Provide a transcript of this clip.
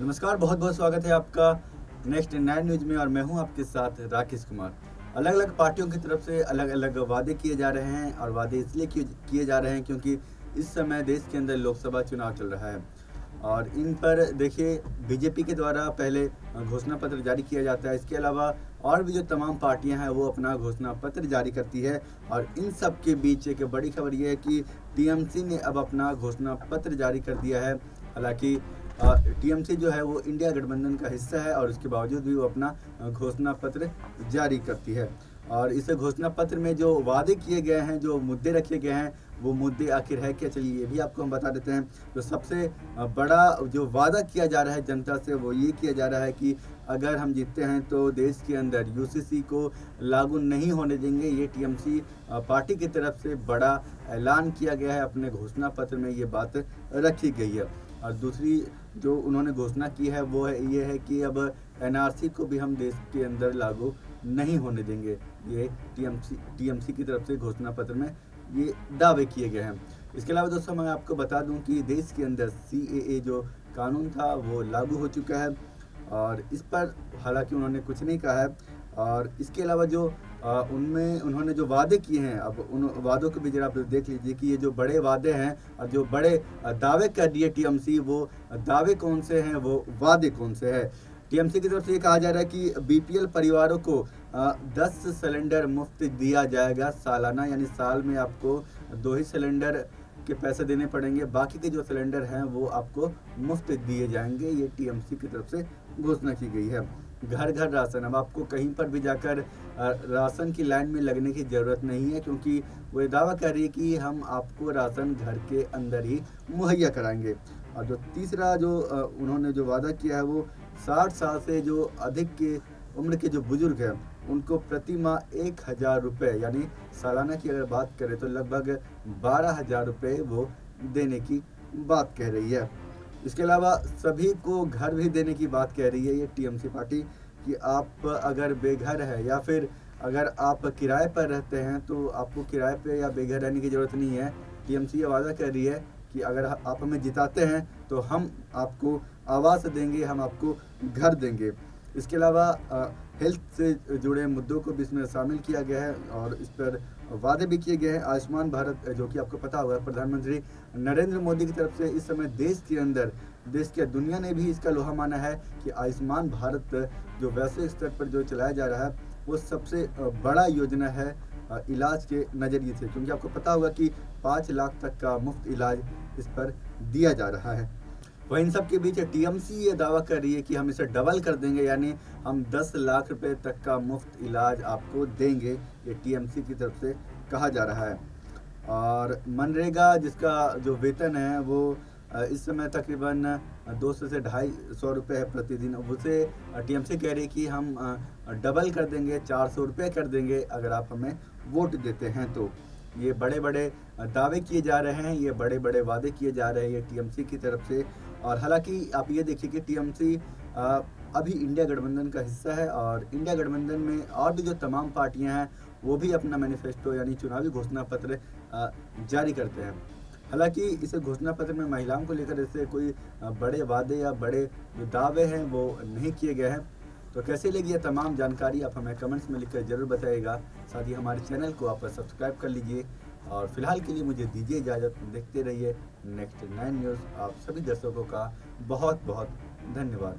नमस्कार, बहुत बहुत स्वागत है आपका नेक्स्ट 9 न्यूज़ में और मैं हूं आपके साथ राकेश कुमार। अलग-अलग पार्टियों की तरफ से अलग-अलग वादे किए जा रहे हैं और वादे इसलिए किए किए जा रहे हैं क्योंकि इस समय देश के अंदर लोकसभा चुनाव चल रहा है। और इन पर देखिए बीजेपी के द्वारा पहले घोषणा पत्र जारी किया जाता है। इसके अलावा और भी जो तमाम पार्टियां हैं वो अपना घोषणा पत्र जारी करती है और इन सब के बीच एक बड़ी खबर ये है कि टीएमसी ने अब अपना घोषणा पत्र जारी कर दिया है। हालाँकि टीएमसी जो है वो इंडिया गठबंधन का हिस्सा है और उसके बावजूद भी वो अपना घोषणा पत्र जारी करती है। और इस घोषणा पत्र में जो वादे किए गए हैं, जो मुद्दे रखे गए हैं, वो मुद्दे आखिर है क्या, चलिए ये भी आपको हम बता देते हैं। तो सबसे बड़ा जो वादा किया जा रहा है जनता से वो ये किया जा रहा है कि अगर हम जीतते हैं तो देश के अंदर यूसीसी को लागू नहीं होने देंगे। ये टीएमसी पार्टी की तरफ से बड़ा ऐलान किया गया है, अपने घोषणा पत्र में ये बात रखी गई है। और दूसरी जो उन्होंने घोषणा की है वो ये है कि अब एनआरसी को भी हम देश के अंदर लागू नहीं होने देंगे। ये टीएमसी की तरफ से घोषणा पत्र में ये दावे किए गए हैं। इसके अलावा दोस्तों मैं आपको बता दूं कि देश के अंदर सीएए जो कानून था वो लागू हो चुका है और इस पर हालांकि उन्होंने कुछ नहीं कहा है। और इसके अलावा जो उनमें उन्होंने जो वादे किए हैं, अब उन वादों को भी जरा आप देख लीजिए कि ये जो बड़े वादे हैं और जो बड़े दावे कर दिए टीएमसी, वो दावे कौन से हैं, वो वादे कौन से हैं। टीएमसी की तरफ से ये कहा जा रहा है कि बीपीएल परिवारों को 10 सिलेंडर मुफ्त दिया जाएगा सालाना, यानी साल में आपको 2 ही सिलेंडर के पैसे देने पड़ेंगे, बाकी के जो सिलेंडर हैं वो आपको मुफ्त दिए जाएंगे। ये टीएमसी की तरफ से घोषणा की गई है। घर घर राशन, अब आपको कहीं पर भी जाकर राशन की लाइन में लगने की ज़रूरत नहीं है, क्योंकि वो ये दावा कर रही है कि हम आपको राशन घर के अंदर ही मुहैया कराएंगे। और जो तीसरा जो उन्होंने जो वादा किया है वो 60 साल से जो अधिक के उम्र के जो बुजुर्ग हैं उनको प्रति माह 1000 रुपये, यानी सालाना की अगर बात करें तो लगभग 12,000 रुपये वो देने की बात कह रही है। इसके अलावा सभी को घर भी देने की बात कह रही है ये टीएमसी पार्टी कि आप अगर बेघर है या फिर अगर आप किराए पर रहते हैं तो आपको किराए पे या बेघर रहने की ज़रूरत नहीं है। टीएमसी ये वादा कर रही है कि अगर आप हमें जिताते हैं तो हम आपको आवास देंगे, हम आपको घर देंगे। इसके अलावा हेल्थ से जुड़े मुद्दों को भी इसमें शामिल किया गया है और इस पर वादे भी किए गए हैं। आयुष्मान भारत, जो कि आपको पता होगा प्रधानमंत्री नरेंद्र मोदी की तरफ से इस समय देश के अंदर, देश के दुनिया ने भी इसका लोहा माना है कि आयुष्मान भारत जो वैश्विक स्तर पर जो चलाया जा रहा है वो सबसे बड़ा योजना है इलाज के नज़रिए से, क्योंकि आपको पता होगा कि 5 लाख तक का मुफ्त इलाज इस पर दिया जा रहा है। वह इन सब के बीच टीएमसी ये दावा कर रही है कि हम इसे डबल कर देंगे, यानी हम 10 लाख रुपए तक का मुफ्त इलाज आपको देंगे। ये टीएमसी की तरफ से कहा जा रहा है। और मनरेगा जिसका जो वेतन है वो इस समय तकरीबन 200 से 250 रुपये है प्रतिदिन, उसे टीएमसी कह रही है कि हम डबल कर देंगे, 400 रुपये कर देंगे अगर आप हमें वोट देते हैं तो। ये बड़े बड़े दावे किए जा रहे हैं, ये बड़े बड़े वादे किए जा रहे हैं ये टीएमसी की तरफ से। और हालांकि आप ये देखिए कि टीएमसी अभी इंडिया गठबंधन का हिस्सा है और इंडिया गठबंधन में और भी जो तमाम पार्टियां हैं वो भी अपना मैनिफेस्टो यानी चुनावी घोषणा पत्र जारी करते हैं। हालांकि इस घोषणा पत्र में महिलाओं को लेकर ऐसे कोई बड़े वादे या बड़े जो दावे हैं वो नहीं किए गए हैं। तो कैसे लगी ये तमाम जानकारी आप हमें कमेंट्स में लिखकर ज़रूर बताइएगा। साथ ही हमारे चैनल को आप सब्सक्राइब कर लीजिए और फिलहाल के लिए मुझे दीजिए इजाज़त। देखते रहिए नेक्स्ट 9 न्यूज़। आप सभी दर्शकों का बहुत बहुत धन्यवाद।